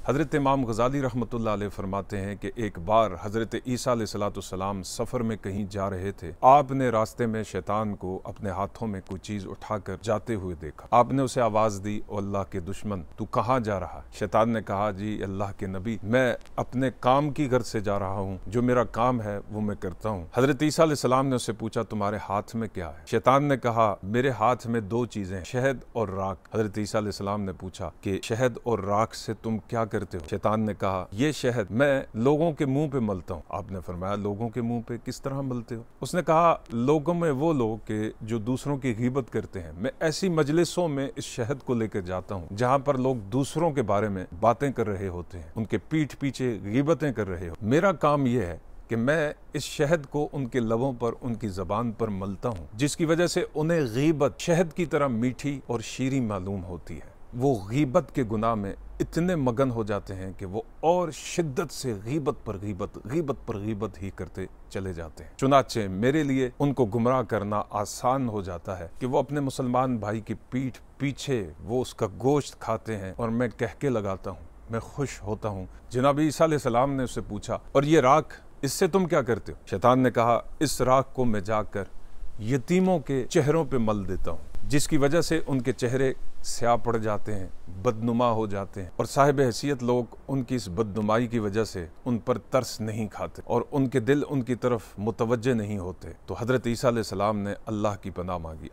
हज़रत इमाम गज़ाली रहमतुल्लाह अलैह फरमाते हैं कि एक बार हज़रत ईसा अलैहिस्सलाम सफ़र में कहीं जा रहे थे। आपने रास्ते में शैतान को अपने हाथों में कोई चीज़ उठाकर जाते हुए देखा। आपने उसे आवाज़ दी, ओ अल्लाह के दुश्मन, तू कहाँ जा रहा है? शैतान ने कहा, जी अल्लाह के नबी, मैं अपने काम की गर्ज से जा रहा हूँ, जो मेरा काम है वो मैं करता हूँ। हज़रत ईसा अलैहिस्सलाम ने उससे पूछा, तुम्हारे हाथ में क्या है? शैतान ने कहा, मेरे हाथ में दो चीज़ें हैं, शहद और राख। हज़रत ईसा अलैहिस्सलाम ने पूछा कि शहद और राख से तुम क्या करते हो? शैतान ने कहा, ये शहद मैं लोगों के मुंह पे मलता हूँ। आपने फरमाया, लोगों के मुंह पे किस तरह मलते हो? उसने कहा, लोगों में वो लोग के जो दूसरों की गीबत करते हैं, मैं ऐसी मजलिसों में इस शहद को लेकर जाता हूँ जहाँ पर लोग दूसरों के बारे में बातें कर रहे होते हैं, उनके पीठ पीछे गीबतें कर रहे हो। मेरा काम यह है कि मैं इस शहद को उनके लबों पर, उनकी ज़बान पर मलता हूँ, जिसकी वजह से उन्हें गीबत शहद की तरह मीठी और शीरी मालूम होती है। वो गीबत के गुनाह में इतने मगन हो जाते हैं कि वो और शिद्दत से गीबत पर गीबत ही करते चले जाते हैं। चुनाचे मेरे लिए उनको गुमराह करना आसान हो जाता है कि वो अपने मुसलमान भाई की पीठ पीछे वो उसका गोश्त खाते हैं और मैं कह के लगाता हूँ, मैं खुश होता हूँ। जनाब ईसा अलैहिस्सलाम ने उससे पूछा, और ये राख, इससे तुम क्या करते हो? शैतान ने कहा, इस राख को मैं जाकर यतीमों के चेहरों पे मल देता हूँ, जिसकी वजह से उनके चेहरे स्याह पड़ जाते हैं, बदनुमा हो जाते हैं, और साहिब हैसियत लोग उनकी इस बदनुमाई की वजह से उन पर तरस नहीं खाते और उनके दिल उनकी तरफ मुतवज्जे नहीं होते। तो हज़रत ईसा अलैहिस्सलाम ने अल्लाह की पनाह मांगी।